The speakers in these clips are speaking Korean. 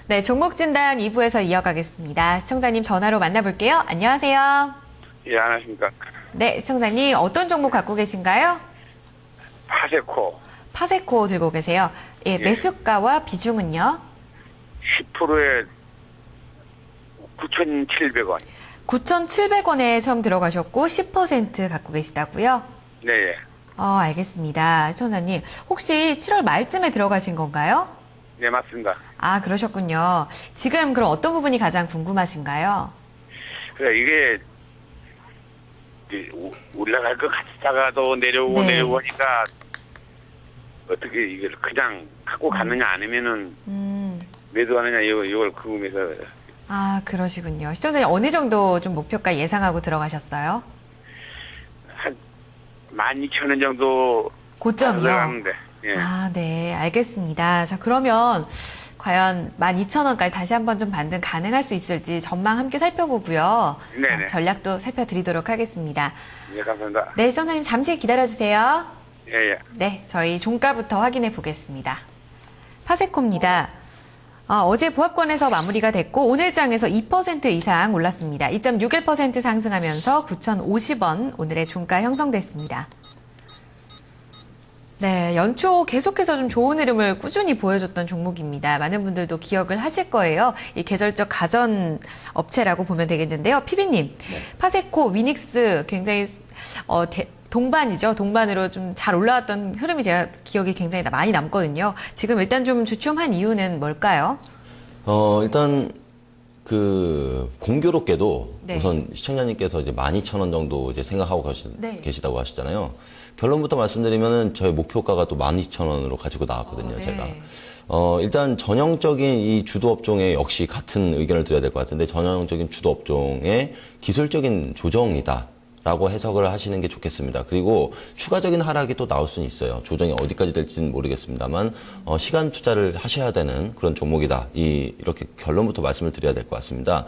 네, 종목 진단 2부에서 이어가겠습니다. 시청자님 전화로 만나볼게요. 안녕하세요. 예, 안녕하십니까. 네, 시청자님 어떤 종목 갖고 계신가요? 파세코 파세코 들고 계세요. 예, 매수가와 비중은요? 10%에 9,700원. 9,700원에 처음 들어가셨고 10% 갖고 계시다고요? 네, 예. 알겠습니다. 시청자님, 혹시 7월 말쯤에 들어가신 건가요? 네, 맞습니다. 아, 그러셨군요. 지금 그럼 어떤 부분이 가장 궁금하신가요? 그래, 이게 올라갈 것 같다가도 내려오고 네. 내려오고 하니까 어떻게 이걸 그냥 갖고 가느냐 아니면은 매도하느냐 이걸 궁금해서. 아, 그러시군요. 시청자님 어느 정도 좀 목표가 예상하고 들어가셨어요? 한 12,000원 정도 고점이요? 들어갔는데. 예. 아, 네, 알겠습니다. 자, 그러면 과연 12,000원까지 다시 한번 좀 반등 가능할 수 있을지 전망 함께 살펴보고요. 네네. 전략도 살펴드리도록 하겠습니다. 예, 감사합니다. 네, 시청자님 잠시 기다려주세요. 예, 예. 네, 저희 종가부터 확인해 보겠습니다. 파세코입니다. 어제 보합권에서 마무리가 됐고 오늘 장에서 2% 이상 올랐습니다. 2.61% 상승하면서 9,050원 오늘의 종가 형성됐습니다. 네, 연초 계속해서 좀 좋은 흐름을 꾸준히 보여줬던 종목입니다. 많은 분들도 기억을 하실 거예요. 이 계절적 가전 업체라고 보면 되겠는데요. 피비님, 파세코, 위닉스 굉장히 동반이죠. 동반으로 좀 잘 올라왔던 흐름이 제가 기억이 굉장히 많이 남거든요. 지금 일단 좀 주춤한 이유는 뭘까요? 일단 공교롭게도 네. 우선 시청자님께서 이제 12,000원 정도 이제 생각하고 네. 계시다고 하시잖아요. 결론부터 말씀드리면은 저희 목표가가 또 12,000원으로 가지고 나왔거든요, 네. 제가. 일단 전형적인 이 주도 업종에 역시 같은 의견을 드려야 될 것 같은데 전형적인 주도 업종의 기술적인 조정이다. 라고 해석을 하시는 게 좋겠습니다. 그리고 추가적인 하락이 또 나올 수는 있어요. 조정이 어디까지 될지는 모르겠습니다만 시간 투자를 하셔야 되는 그런 종목이다. 이렇게 결론부터 말씀을 드려야 될 것 같습니다.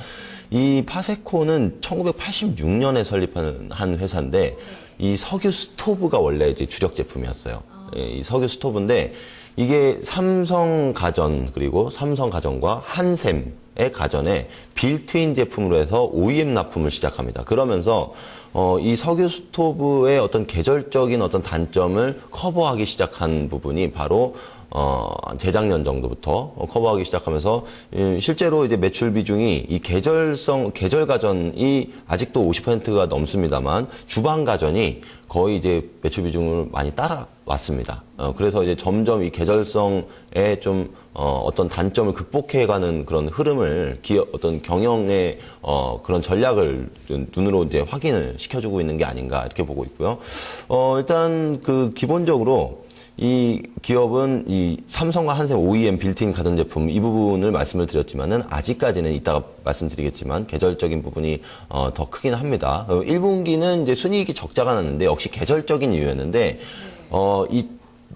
이 파세코는 1986년에 설립한 한 회사인데 이 석유 스토브가 원래 이제 주력 제품이었어요. 이 석유 스토브인데 이게 삼성가전 그리고 삼성가전과 한샘의 가전에 빌트인 제품으로 해서 OEM 납품을 시작합니다. 그러면서 이 석유 스토브의 어떤 계절적인 어떤 단점을 커버하기 시작한 부분이 바로 재작년 정도부터 커버하기 시작하면서 실제로 이제 매출 비중이 이 계절 가전이 아직도 50%가 넘습니다만 주방 가전이 거의 이제 매출 비중을 많이 따라왔습니다. 그래서 이제 점점 이 계절성에 좀 어떤 단점을 극복해가는 그런 흐름을 어떤 경영의 그런 전략을 눈으로 이제 확인을 시켜주고 있는 게 아닌가 이렇게 보고 있고요. 일단 기본적으로 이 기업은 이 삼성과 한샘 OEM 빌트인 가전제품 이 부분을 말씀을 드렸지만은 아직까지는 이따가 말씀드리겠지만 계절적인 부분이 더 크긴 합니다. 1분기는 이제 순이익이 적자가 났는데 역시 계절적인 이유였는데 이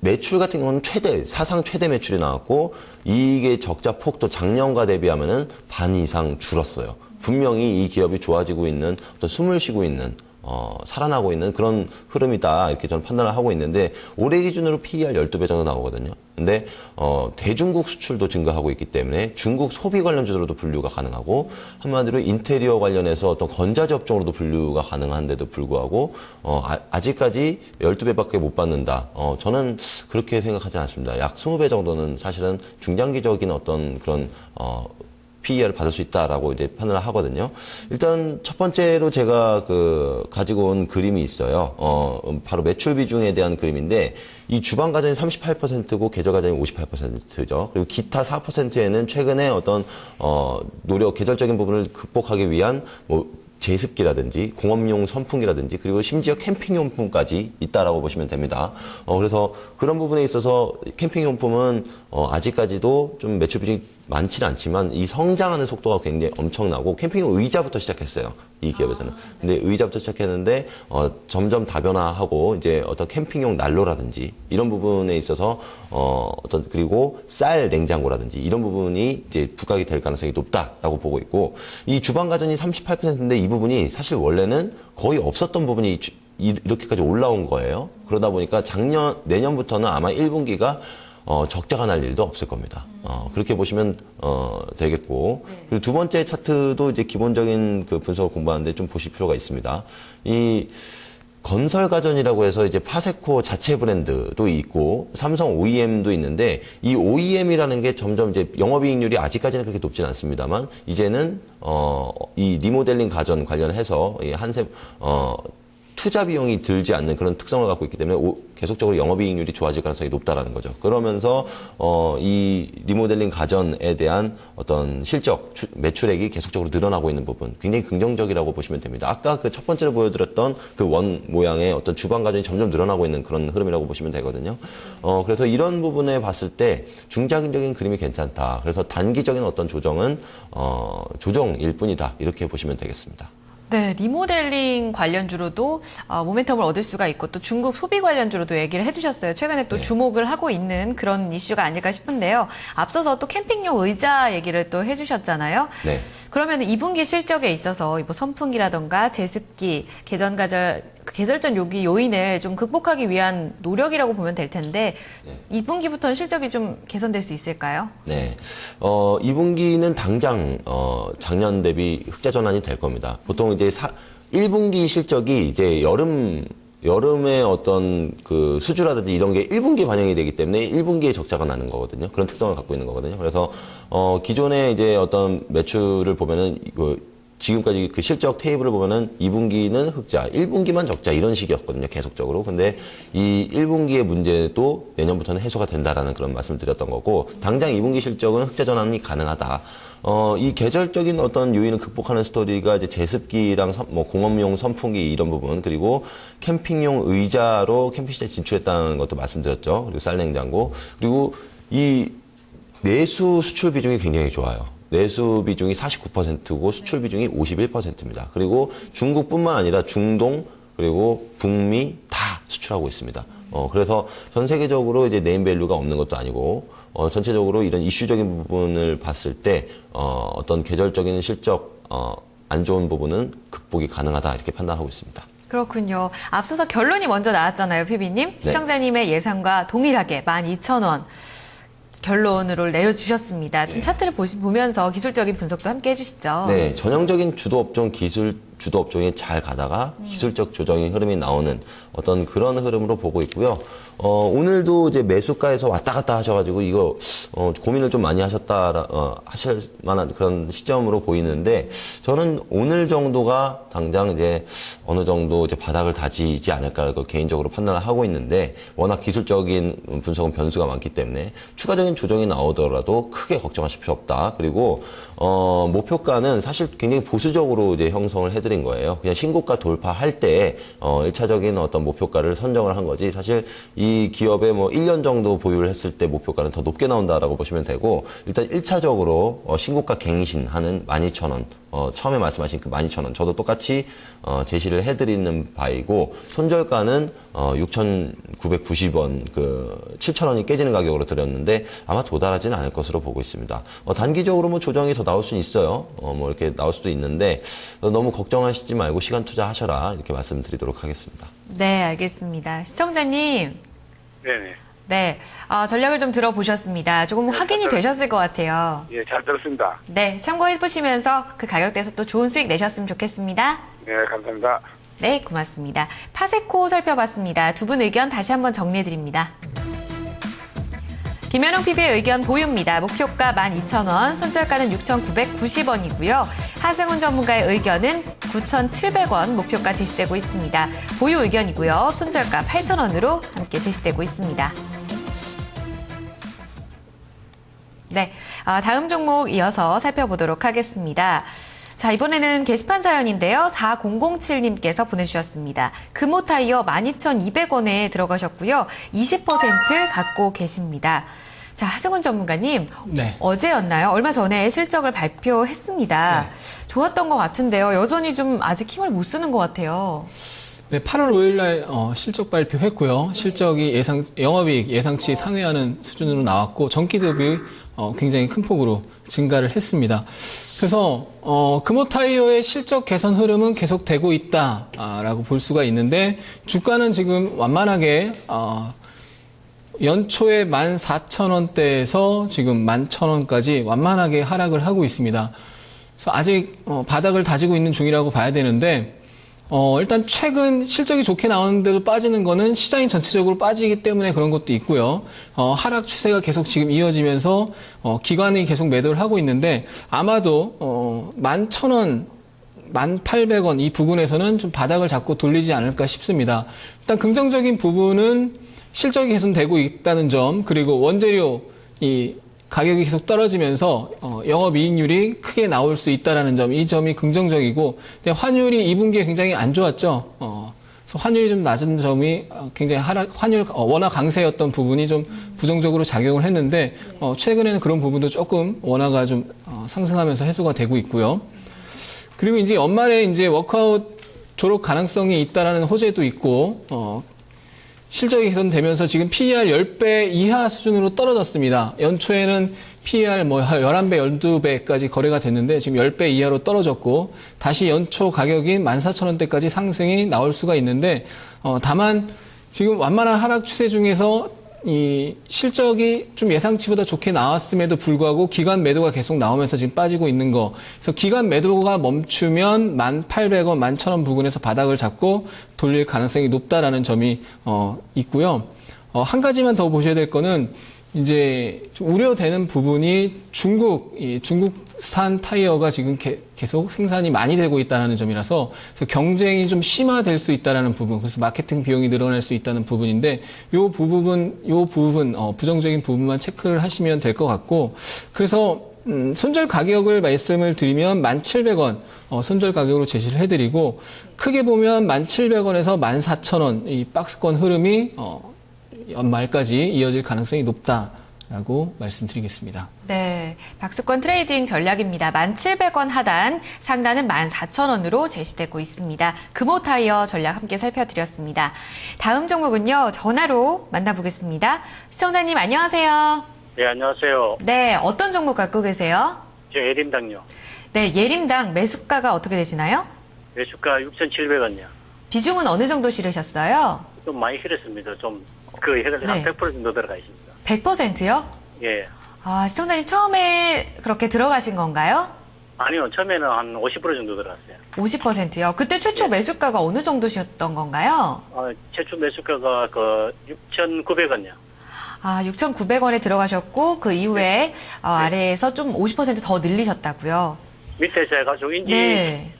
매출 같은 경우는 사상 최대 매출이 나왔고 이게 적자 폭도 작년과 대비하면은 반 이상 줄었어요. 분명히 이 기업이 좋아지고 있는 어떤 숨을 쉬고 있는 살아나고 있는 그런 흐름이다 이렇게 저는 판단을 하고 있는데 올해 기준으로 PER 12배 정도 나오거든요. 근데 대중국 수출도 증가하고 있기 때문에 중국 소비 관련주로도 분류가 가능하고 한마디로 인테리어 관련해서 어떤 건자재 업종으로도 분류가 가능한데도 불구하고 아직까지 12배밖에 못 받는다. 저는 그렇게 생각하지 않습니다. 약 20배 정도는 사실은 중장기적인 어떤 그런 PER을 받을 수 있다라고 이제 판단을 하거든요. 일단 첫 번째로 제가 가지고 온 그림이 있어요. 바로 매출 비중에 대한 그림인데 이 주방 가전이 38%고 계절 가전이 58%죠. 그리고 기타 4%에는 최근에 어떤 계절적인 부분을 극복하기 위한 제습기라든지 공업용 선풍기라든지 그리고 심지어 캠핑용품까지 있다라고 보시면 됩니다. 그래서 그런 부분에 있어서 캠핑용품은 아직까지도 좀 매출 비중이 많지는 않지만 이 성장하는 속도가 굉장히 엄청나고 캠핑용 의자부터 시작했어요. 이 기업에서는. 근데 의자부터 시작했는데 점점 다변화하고 이제 어떤 캠핑용 난로라든지 이런 부분에 있어서 그리고 쌀 냉장고라든지 이런 부분이 이제 부각이 될 가능성이 높다라고 보고 있고 이 주방 가전이 38%인데 이 부분이 사실 원래는 거의 없었던 부분이 이렇게까지 올라온 거예요. 그러다 보니까 내년부터는 아마 1분기가 적자가 날 일도 없을 겁니다. 그렇게 보시면 되겠고, 그리고 두 번째 차트도 이제 기본적인 그 분석을 공부하는데 좀 보실 필요가 있습니다. 이 건설가전이라고 해서 이제 파세코 자체 브랜드도 있고 삼성 OEM도 있는데, 이 OEM이라는 게 점점 이제 영업이익률이 아직까지는 그렇게 높진 않습니다만 이제는 이 리모델링 가전 관련해서 이 투자 비용이 들지 않는 그런 특성을 갖고 있기 때문에 계속적으로 영업이익률이 좋아질 가능성이 높다라는 거죠. 그러면서 이 리모델링 가전에 대한 어떤 실적, 매출액이 계속적으로 늘어나고 있는 부분, 굉장히 긍정적이라고 보시면 됩니다. 아까 그 첫 번째로 보여드렸던 그 원 모양의 어떤 주방 가전이 점점 늘어나고 있는 그런 흐름이라고 보시면 되거든요. 그래서 이런 부분에 봤을 때 중장기적인 그림이 괜찮다. 그래서 단기적인 어떤 조정은 조정일 뿐이다. 이렇게 보시면 되겠습니다. 네, 리모델링 관련주로도 모멘텀을 얻을 수가 있고 또 중국 소비 관련주로도 얘기를 해주셨어요. 최근에 또 주목을 하고 있는 그런 이슈가 아닐까 싶은데요. 앞서서 또 캠핑용 의자 얘기를 또 해주셨잖아요. 네. 그러면 2분기 실적에 있어서 뭐 선풍기라던가 제습기, 계절적 요기 요인을 좀 극복하기 위한 노력이라고 보면 될 텐데 2분기부터는 실적이 좀 개선될 수 있을까요? 네. 2분기는 당장 작년 대비 흑자 전환이 될 겁니다. 보통 이제 1분기 실적이 이제 여름의 어떤 그 수주라든지 이런 게 1분기에 반영이 되기 때문에 1분기에 적자가 나는 거거든요. 그런 특성을 갖고 있는 거거든요. 그래서 기존에 이제 어떤 매출을 보면은 지금까지 그 실적 테이블을 보면은 2분기는 흑자, 1분기만 적자 이런 식이었거든요. 계속적으로. 근데 이 1분기의 문제도 내년부터는 해소가 된다라는 그런 말씀을 드렸던 거고, 당장 2분기 실적은 흑자 전환이 가능하다. 이 계절적인 어떤 요인을 극복하는 스토리가 이제 제습기랑 뭐 공업용 선풍기 이런 부분, 그리고 캠핑용 의자로 캠핑 시장에 진출했다는 것도 말씀드렸죠. 그리고 쌀냉장고, 그리고 이 내수 수출 비중이 굉장히 좋아요. 내수 비중이 49%고 수출 비중이 51%입니다. 그리고 중국뿐만 아니라 중동 그리고 북미 다 수출하고 있습니다. 그래서 전 세계적으로 이제 네임밸류가 없는 것도 아니고 전체적으로 이런 이슈적인 부분을 봤을 때 어떤 계절적인 실적 안 좋은 부분은 극복이 가능하다 이렇게 판단하고 있습니다. 그렇군요. 앞서서 결론이 먼저 나왔잖아요, 피비님. 네. 시청자님의 예상과 동일하게 12,000원. 결론으로 내려주셨습니다. 좀 차트를 보면서 기술적인 분석도 함께 해주시죠. 네, 전형적인 주도업종 주도업종이 잘 가다가 기술적 조정의 흐름이 나오는 어떤 그런 흐름으로 보고 있고요. 오늘도 이제 매수가에서 왔다 갔다 하셔가지고 이거 고민을 좀 많이 하실 만한 그런 시점으로 보이는데, 저는 오늘 정도가 당장 이제 어느 정도 이제 바닥을 다지지 않을까 개인적으로 판단을 하고 있는데, 워낙 기술적인 분석은 변수가 많기 때문에 추가적인 조정이 나오더라도 크게 걱정하실 필요 없다. 그리고 목표가는 사실 굉장히 보수적으로 이제 형성을 해드린 거예요. 그냥 신고가 돌파할 때 1차적인 어떤 목표가를 선정을 한 거지, 사실 이 기업에 뭐 1년 정도 보유를 했을 때 목표가는 더 높게 나온다라고 보시면 되고, 일단 1차적으로 신고가 갱신하는 12,000원, 처음에 말씀하신 그 12,000원, 저도 똑같이 제시를 해드리는 바이고, 손절가는 6,990원, 7,000원이 깨지는 가격으로 드렸는데 아마 도달하지는 않을 것으로 보고 있습니다. 단기적으로 뭐 조정이 더 나올 수는 있어요. 뭐 이렇게 나올 수도 있는데 너무 걱정하시지 말고 시간 투자하셔라, 이렇게 말씀드리도록 하겠습니다. 네, 알겠습니다. 시청자님. 네네. 네, 전략을 좀 들어보셨습니다. 조금 확인이 되셨을 것 같아요. 예, 잘 들었습니다. 네, 참고해보시면서 그 가격대에서 또 좋은 수익 내셨으면 좋겠습니다. 네, 감사합니다. 네, 고맙습니다. 파세코 살펴봤습니다. 두 분 의견 다시 한번 정리해드립니다. 김현웅 PB의 의견 보유입니다. 목표가 12,000원, 손절가는 6,990원이고요. 하승훈 전문가의 의견은 9,700원 목표가 제시되고 있습니다. 보유 의견이고요. 손절가 8,000원으로 함께 제시되고 있습니다. 네, 다음 종목 이어서 살펴보도록 하겠습니다. 자, 이번에는 게시판 사연인데요. 4007님께서 보내주셨습니다. 금호타이어 12,200원에 들어가셨고요. 20% 갖고 계십니다. 자, 하승훈 전문가님. 네. 어제였나요? 얼마 전에 실적을 발표했습니다. 네. 좋았던 것 같은데요. 여전히 좀 아직 힘을 못 쓰는 것 같아요. 네, 8월 5일 날 실적 발표했고요. 실적이 영업이익 예상치 상회하는 수준으로 나왔고, 전기 대비 굉장히 큰 폭으로 증가를 했습니다. 그래서 금호타이어의 실적 개선 흐름은 계속되고 있다라고 볼 수가 있는데, 주가는 지금 완만하게 연초에 14,000원대에서 지금 11,000원까지 완만하게 하락을 하고 있습니다. 그래서 아직 바닥을 다지고 있는 중이라고 봐야 되는데 일단 최근 실적이 좋게 나오는데도 빠지는 거는 시장이 전체적으로 빠지기 때문에 그런 것도 있고요. 하락 추세가 계속 지금 이어지면서 기관이 계속 매도를 하고 있는데 아마도 11,000원, 1,800원 이 부분에서는 좀 바닥을 잡고 돌리지 않을까 싶습니다. 일단 긍정적인 부분은 실적이 개선되고 있다는 점, 그리고 원재료 이 가격이 계속 떨어지면서 영업이익률이 크게 나올 수 있다는 점, 이 점이 긍정적이고, 근데 환율이 2분기에 굉장히 안 좋았죠. 그래서 환율이 좀 낮은 점이 굉장히 환율 원화 강세였던 부분이 좀 부정적으로 작용을 했는데 최근에는 그런 부분도 조금 원화가 좀 상승하면서 해소가 되고 있고요. 그리고 이제 연말에 이제 워크아웃 졸업 가능성이 있다라는 호재도 있고 실적이 개선되면서 지금 PER 10배 이하 수준으로 떨어졌습니다. 연초에는 PER 11배, 12배까지 거래가 됐는데 지금 10배 이하로 떨어졌고 다시 연초 가격인 14,000원대까지 상승이 나올 수가 있는데 다만 지금 완만한 하락 추세 중에서 이 실적이 좀 예상치보다 좋게 나왔음에도 불구하고 기관 매도가 계속 나오면서 지금 빠지고 있는 거. 그래서 기관 매도가 멈추면 1,800원, 11,000원 부근에서 바닥을 잡고 돌릴 가능성이 높다라는 점이 있고요. 한 가지만 더 보셔야 될 거는 이제 좀 우려되는 부분이 중국산 타이어가 지금 계속 생산이 많이 되고 있다는 점이라서 그래서 경쟁이 좀 심화될 수 있다는 부분, 그래서 마케팅 비용이 늘어날 수 있다는 부분인데 요 부분 부정적인 부분만 체크를 하시면 될 것 같고, 그래서 손절 가격을 말씀을 드리면 1,700원 손절 가격으로 제시를 해드리고, 크게 보면 1,700원에서 14,000원 이 박스권 흐름이 연말까지 이어질 가능성이 높다라고 말씀드리겠습니다. 네, 박스권 트레이딩 전략입니다. 1,700원 하단, 상단은 14,000원으로 제시되고 있습니다. 금호타이어 전략 함께 살펴드렸습니다. 다음 종목은요, 전화로 만나보겠습니다. 시청자님 안녕하세요. 네, 안녕하세요. 네, 어떤 종목 갖고 계세요? 저 예림당요. 네, 예림당 매수가가 어떻게 되시나요? 매수가 6,700원이요. 비중은 어느 정도 실으셨어요? 좀 많이 실었습니다. 좀, 해가지고 네. 한 100% 정도 들어가 있습니다. 100%요? 예. 아, 시청자님 처음에 그렇게 들어가신 건가요? 아니요, 처음에는 한 50% 정도 들어갔어요. 50%요? 그때 최초 매수가가 어느 정도셨던 건가요? 최초 매수가가 6,900원이요. 아, 6,900원에 들어가셨고, 그 이후에 아래에서 좀 50% 더 늘리셨다고요? 밑에서 해가지고, 인지 네.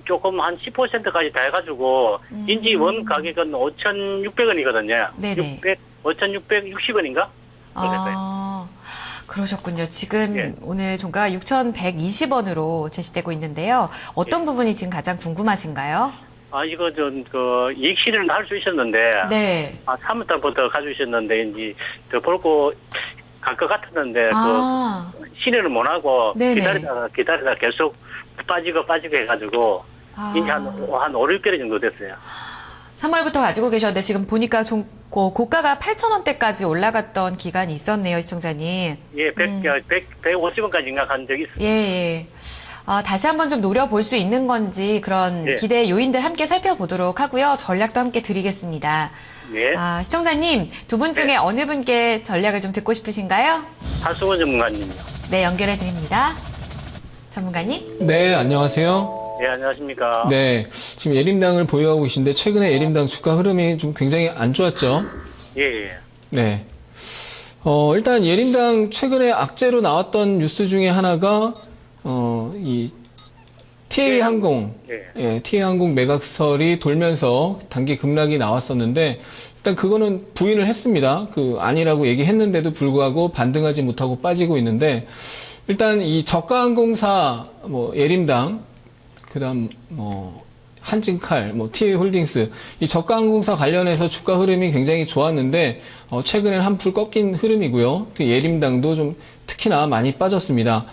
조금 한 10%까지 다 해가지고, 인지 원 가격은 5,600원이거든요. 네네. 5,660원인가? 아, 그러셨군요. 지금 예. 오늘 종가가 6,120원으로 제시되고 있는데요. 어떤 부분이 지금 가장 궁금하신가요? 이거 이익 실현을 할 수 있었는데, 네. 3월달부터 가져오셨는데, 이제 더 볼고 갈 것 같았는데, 실현을 못 하고, 네네. 기다리다가 계속 빠지고 해가지고, 이제 한 5, 6개월 정도 됐어요. 3월부터 가지고 계셨는데 지금 보니까 고가가 8,000원대까지 올라갔던 기간이 있었네요, 시청자님. 예, 150원까지인가 간 적이 있어요. 예. 다시 한번 좀 노려볼 수 있는 건지 그런 예. 기대 요인들 함께 살펴보도록 하고요. 전략도 함께 드리겠습니다. 예. 시청자님, 두 분 중에 네. 어느 분께 전략을 좀 듣고 싶으신가요? 하수원 전문가님요. 네, 연결해 드립니다. 전문가님. 네, 안녕하세요. 예, 안녕하십니까. 네, 지금 예림당을 보유하고 계신데 최근에 예림당 주가 흐름이 좀 굉장히 안 좋았죠. 예. 네. 일단 예림당 최근에 악재로 나왔던 뉴스 중에 하나가 이 TA 항공, TA 항공 매각설이 돌면서 단기 급락이 나왔었는데 일단 그거는 부인을 했습니다. 아니라고 얘기했는데도 불구하고 반등하지 못하고 빠지고 있는데 일단 이 저가항공사 예림당, 그다음 한진칼, TA 홀딩스, 이 저가항공사 관련해서 주가 흐름이 굉장히 좋았는데 최근엔 한풀 꺾인 흐름이고요. 예림당도 좀 특히나 많이 빠졌습니다.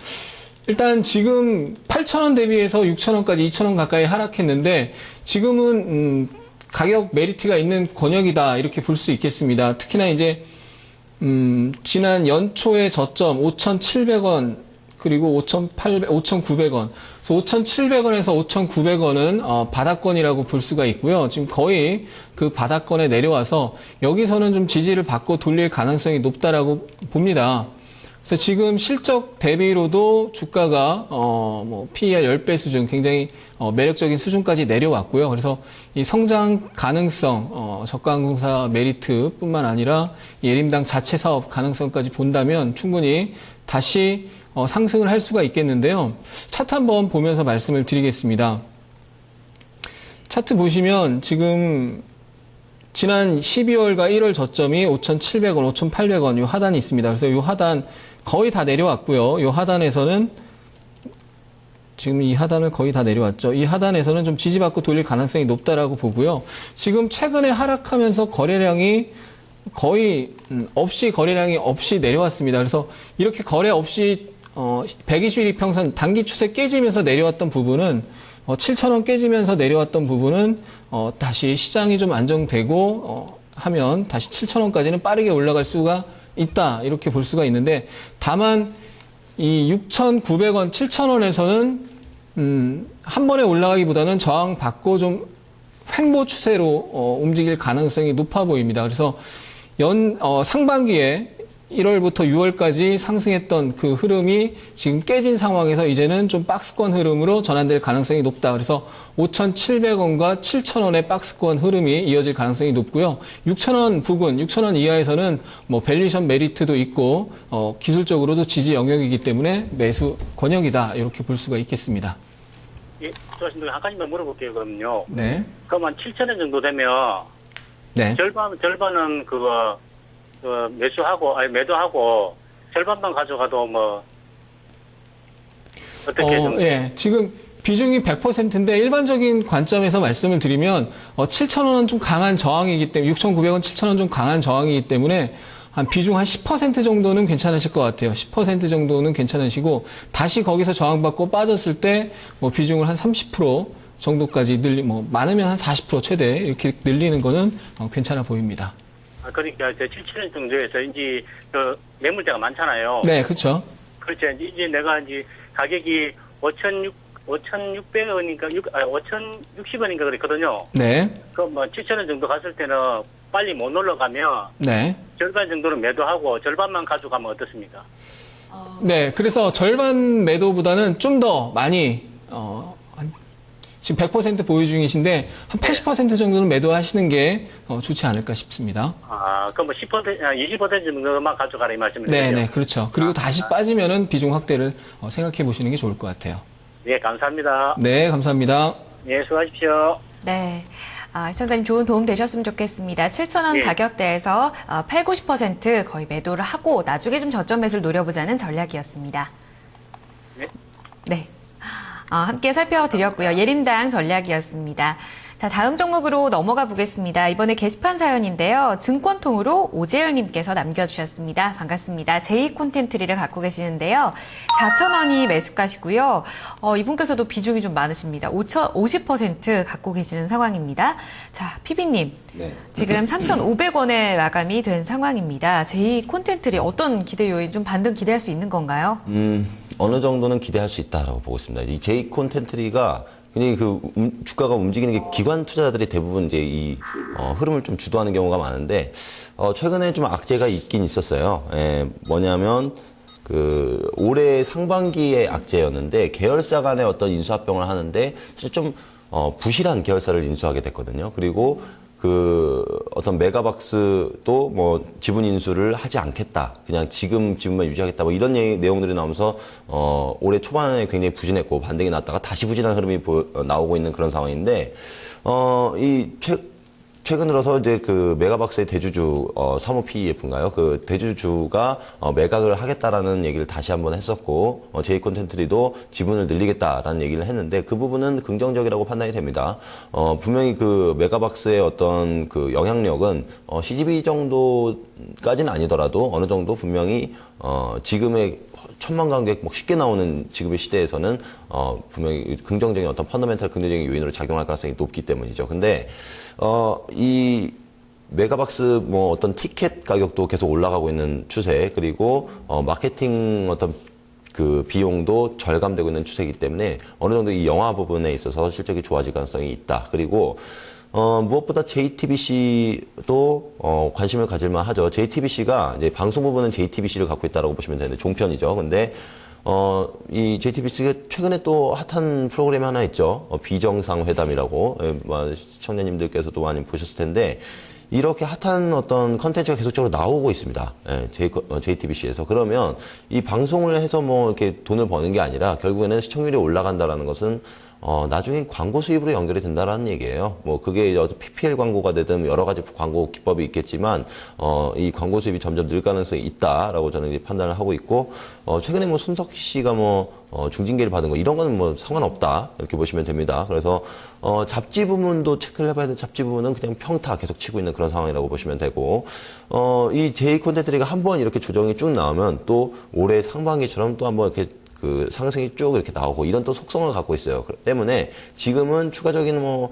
일단 지금 8,000원 대비해서 6,000원까지 2,000원 가까이 하락했는데 지금은 가격 메리트가 있는 권역이다 이렇게 볼 수 있겠습니다. 특히나 이제 지난 연초의 저점 5,700원 그리고 5,900원. 그래서 5,700원에서 5,900원은 바닥권이라고 볼 수가 있고요. 지금 거의 그 바닥권에 내려와서 여기서는 좀 지지를 받고 돌릴 가능성이 높다라고 봅니다. 그래서 지금 실적 대비로도 주가가 PER 10배 수준, 굉장히 매력적인 수준까지 내려왔고요. 그래서 이 성장 가능성, 저가항공사 메리트뿐만 아니라 예림당 자체 사업 가능성까지 본다면 충분히 다시 상승을 할 수가 있겠는데요. 차트 한번 보면서 말씀을 드리겠습니다. 차트 보시면 지금 지난 12월과 1월 저점이 5,700원, 5,800원 이 하단이 있습니다. 그래서 이 하단 거의 다 내려왔고요. 이 하단에서는 지금 이 하단을 거의 다 내려왔죠. 이 하단에서는 좀 지지받고 돌릴 가능성이 높다라고 보고요. 지금 최근에 하락하면서 거래량이 거의 거래량이 없이 내려왔습니다. 그래서 이렇게 거래 없이 120일 이평선 단기 추세 깨지면서 내려왔던 부분은 7,000원 깨지면서 내려왔던 부분은 다시 시장이 좀 안정되고 하면 다시 7,000원까지는 빠르게 올라갈 수가 있다, 이렇게 볼 수가 있는데, 다만 이 6,900원, 7,000원에서는 한 번에 올라가기보다는 저항받고 좀 횡보 추세로 움직일 가능성이 높아 보입니다. 그래서 상반기에 1월부터 6월까지 상승했던 그 흐름이 지금 깨진 상황에서 이제는 좀 박스권 흐름으로 전환될 가능성이 높다. 그래서 5,700원과 7,000원의 박스권 흐름이 이어질 가능성이 높고요. 6,000원 부근, 6,000원 이하에서는 밸류에이션 메리트도 있고 기술적으로도 지지 영역이기 때문에 매수 권역이다, 이렇게 볼 수가 있겠습니다. 예, 수고하십니다. 한 가지만 물어볼게요, 그럼요. 네. 그러면 7,000원 정도 되면 네. 절반은 매도하고 절반만 가져가도 어떻게 좀. 예, 지금 비중이 100%인데 일반적인 관점에서 말씀을 드리면 7,000원은 좀 강한 저항이기 때문에 6,900원, 7,000원 좀 강한 저항이기 때문에 비중 한 10% 정도는 괜찮으실 것 같아요. 10% 정도는 괜찮으시고 다시 거기서 저항받고 빠졌을 때 비중을 한 30% 정도까지 많으면 한 40% 최대 이렇게 늘리는 거는 괜찮아 보입니다. 그러니까 7,000원 정도에서 이제 매물대가 많잖아요. 네, 그렇죠. 그렇죠. 이제 내가 이제 가격이 5,600원인가 5,060원인가 그랬거든요. 네. 그럼 7,000원 정도 갔을 때는 빨리 못 올라가면 네. 절반 정도는 매도하고 절반만 가져가면 어떻습니까? 네, 그래서 절반 매도보다는 좀 더 많이 지금 100% 보유 중이신데 한 80% 정도는 매도하시는 게 좋지 않을까 싶습니다. 그럼 20% 정도만 가져가라 이 말씀이죠? 네, 그렇죠. 그리고 다시 빠지면은 비중 확대를 생각해 보시는 게 좋을 것 같아요. 네, 감사합니다. 네, 감사합니다. 네, 수고하십시오. 네. 시청자님 좋은 도움 되셨으면 좋겠습니다. 7,000원 네. 가격대에서 8, 90% 거의 매도를 하고 나중에 좀 저점 매수를 노려보자는 전략이었습니다. 네. 네. 함께 살펴드렸고요. 예림당 전략이었습니다. 자, 다음 종목으로 넘어가 보겠습니다. 이번에 게시판 사연인데요. 증권통으로 오재열님께서 남겨주셨습니다. 반갑습니다. 제이콘텐트리를 갖고 계시는데요. 4,000원이 매수가시고요. 이분께서도 비중이 좀 많으십니다. 50% 갖고 계시는 상황입니다. 자, 피비님. 네. 지금 3,500원에 마감이 된 상황입니다. 제이콘텐트리 어떤 기대 요인, 좀 반등 기대할 수 있는 건가요? 어느 정도는 기대할 수 있다라고 보고 있습니다. 이 제이콘텐트리가 굉장히 주가가 움직이는 게 기관 투자자들이 대부분 이제 이 흐름을 좀 주도하는 경우가 많은데 최근에 좀 악재가 있긴 있었어요. 뭐냐면 올해 상반기의 악재였는데 계열사 간의 어떤 인수합병을 하는데 사실 좀 부실한 계열사를 인수하게 됐거든요. 그리고 어떤 메가박스도 지분 인수를 하지 않겠다. 그냥 지분만 유지하겠다. 이런 내용들이 나오면서, 올해 초반에 굉장히 부진했고, 반등이 났다가 다시 부진한 흐름이 나오고 있는 그런 상황인데, 최근 들어서 이제 메가박스의 대주주, 사모 PEF인가요? 그 대주주가 매각을 하겠다라는 얘기를 다시 한번 했었고, 제이콘텐트리도 지분을 늘리겠다라는 얘기를 했는데, 그 부분은 긍정적이라고 판단이 됩니다. 분명히 메가박스의 어떤 영향력은, CGV 정도까지는 아니더라도 어느 정도 분명히, 지금의 1,000만 관객 쉽게 나오는 지금의 시대에서는 분명히 긍정적인 어떤 펀더멘탈 긍정적인 요인으로 작용할 가능성이 높기 때문이죠. 근데 이 메가박스 어떤 티켓 가격도 계속 올라가고 있는 추세, 그리고 마케팅 어떤 그 비용도 절감되고 있는 추세이기 때문에 어느 정도 이 영화 부분에 있어서 실적이 좋아질 가능성이 있다. 그리고 무엇보다 JTBC도 관심을 가질만 하죠. JTBC가 이제 방송 부분은 JTBC를 갖고 있다라고 보시면 되는데 종편이죠. 근데 이 JTBC가 최근에 또 핫한 프로그램이 하나 있죠. 비정상회담이라고 시청자님들께서도 많이 보셨을 텐데 이렇게 핫한 어떤 컨텐츠가 계속적으로 나오고 있습니다. JTBC에서. 그러면 이 방송을 해서 뭐 이렇게 돈을 버는 게 아니라 결국에는 시청률이 올라간다라는 것은 나중에 광고 수입으로 연결이 된다라는 얘기예요. 뭐 그게 PPL 광고가 되든 여러 가지 광고 기법이 있겠지만 이 광고 수입이 점점 늘 가능성이 있다라고 저는 이제 판단을 하고 있고 최근에 뭐 손석희 씨가 뭐 중징계를 받은 거 이런 거는 뭐 상관없다 이렇게 보시면 됩니다. 그래서 잡지 부분도 체크를 해봐야 돼. 잡지 부분은 그냥 평타 계속 치고 있는 그런 상황이라고 보시면 되고 이 J콘텐츠가 한번 이렇게 조정이 쭉 나오면 또 올해 상반기처럼 또 한번 이렇게 그 상승이 쭉 이렇게 나오고 이런 또 속성을 갖고 있어요. 그렇기 때문에 지금은 추가적인 뭐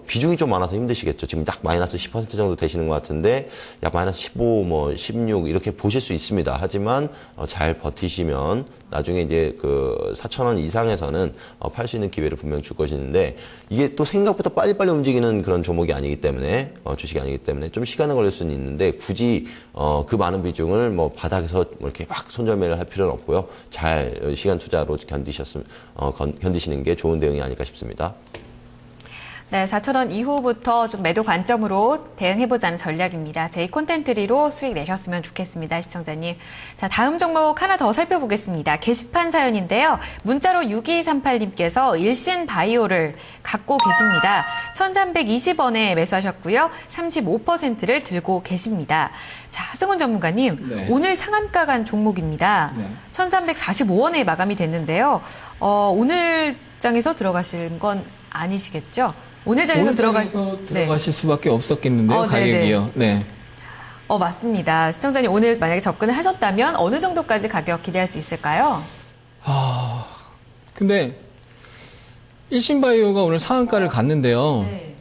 비중이 좀 많아서 힘드시겠죠. 지금 약 마이너스 10% 정도 되시는 것 같은데 약 마이너스 15, 뭐 16 이렇게 보실 수 있습니다. 하지만 잘 버티시면 나중에 이제 그 4,000원 이상에서는 팔 수 있는 기회를 분명히 줄 것인데 이게 또 생각보다 빨리빨리 움직이는 그런 종목이 아니기 때문에 주식이 아니기 때문에 좀 시간은 걸릴 수는 있는데 굳이 그 많은 비중을 뭐 바닥에서 뭐 이렇게 막 손절매를 할 필요는 없고요. 잘 시간 투자로 견디시는 게 좋은 대응이 아닐까 싶습니다. 네, 4,000원 이후부터 좀 매도 관점으로 대응해보자는 전략입니다. J콘텐트리로 수익 내셨으면 좋겠습니다, 시청자님. 자, 다음 종목 하나 더 살펴보겠습니다. 게시판 사연인데요. 문자로 6238님께서 일신바이오를 갖고 계십니다. 1,320원에 매수하셨고요. 35%를 들고 계십니다. 자, 하승훈 전문가님, 네. 오늘 상한가 간 종목입니다. 네. 1,345원에 마감이 됐는데요. 오늘 장에서 들어가신 건 아니시겠죠? 오늘 장에서 들어가실 수밖에 없었겠는데요, 가격이요. 네. 맞습니다. 시청자님 오늘 만약에 접근을 하셨다면 어느 정도까지 가격 기대할 수 있을까요? 근데 일신바이오가 오늘 상한가를 갔는데요. 네.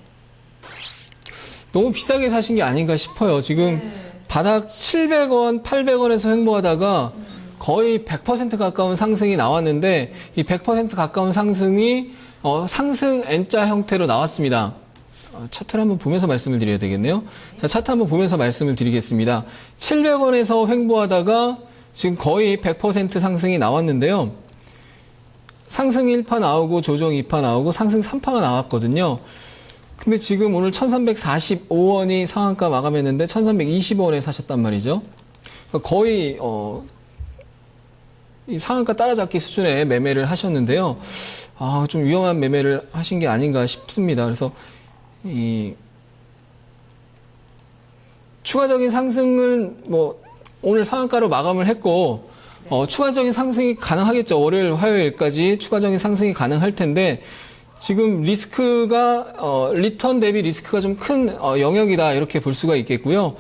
너무 비싸게 사신 게 아닌가 싶어요. 지금 바닥 700원, 800원에서 횡보하다가 거의 100% 가까운 상승이 나왔는데 이 100% 가까운 상승이 상승 N자 형태로 나왔습니다. 차트를 한번 보면서 말씀을 드려야 되겠네요. 자, 차트 한번 보면서 말씀을 드리겠습니다. 700원에서 횡보하다가 지금 거의 100% 상승이 나왔는데요. 상승 1파 나오고 조정 2파 나오고 상승 3파가 나왔거든요. 근데 지금 오늘 1,345원이 상한가 마감했는데 1,320원에 사셨단 말이죠. 거의 이 상한가 따라잡기 수준의 매매를 하셨는데요. 좀 위험한 매매를 하신 게 아닌가 싶습니다. 그래서 이 추가적인 상승을 뭐 오늘 상한가로 마감을 했고 추가적인 상승이 가능하겠죠. 월요일, 화요일까지 추가적인 상승이 가능할 텐데 지금 리스크가 리턴 대비 리스크가 좀 큰 영역이다 이렇게 볼 수가 있겠고요.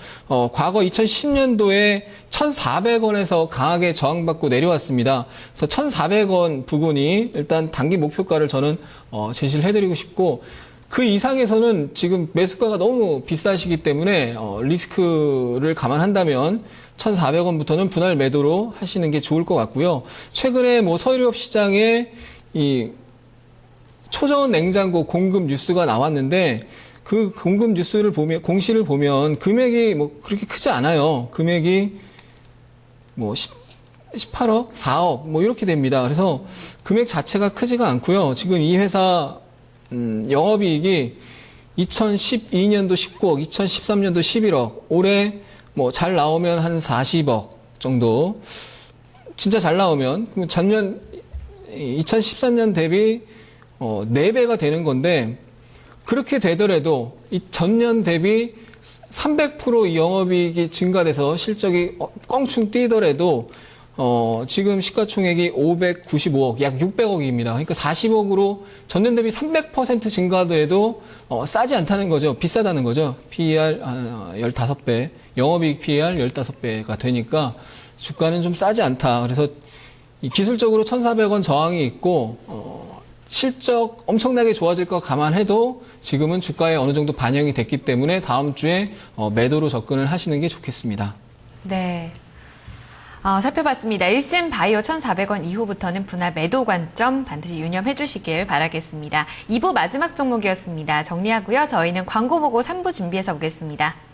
과거 2010년도에 1,400원에서 강하게 저항받고 내려왔습니다. 그래서 1,400원 부근이 일단 단기 목표가를 저는 제시를 해드리고 싶고 그 이상에서는 지금 매수가가 너무 비싸시기 때문에 리스크를 감안한다면 1,400원부터는 분할 매도로 하시는 게 좋을 것 같고요. 최근에 뭐 서유럽 시장에 이 초저온 냉장고 공급 뉴스가 나왔는데 그 공급 뉴스를 보면 공시를 보면 금액이 뭐 그렇게 크지 않아요. 금액이 뭐 18억, 4억 뭐 이렇게 됩니다. 그래서 금액 자체가 크지가 않고요. 지금 이 회사 영업이익이 2012년도 19억, 2013년도 11억, 올해 뭐 잘 나오면 한 40억 정도. 진짜 잘 나오면 그럼 전년 2013년 대비 4배가 되는 건데 그렇게 되더라도 이 전년 대비 300% 영업이익이 증가돼서 실적이 껑충 뛰더라도 지금 시가총액이 595억, 약 600억입니다. 그러니까 40억으로 전년 대비 300% 증가돼도 싸지 않다는 거죠. 비싸다는 거죠. PER 15배, 영업이익 PER 15배가 되니까 주가는 좀 싸지 않다. 그래서 기술적으로 1,400원 저항이 있고 실적 엄청나게 좋아질 거 감안해도 지금은 주가에 어느 정도 반영이 됐기 때문에 다음 주에 매도로 접근을 하시는 게 좋겠습니다. 네. 살펴봤습니다. 1신 바이오 1,400원 이후부터는 분할 매도 관점 반드시 유념해 주시길 바라겠습니다. 2부 마지막 종목이었습니다. 정리하고요. 저희는 광고 보고 3부 준비해서 오겠습니다.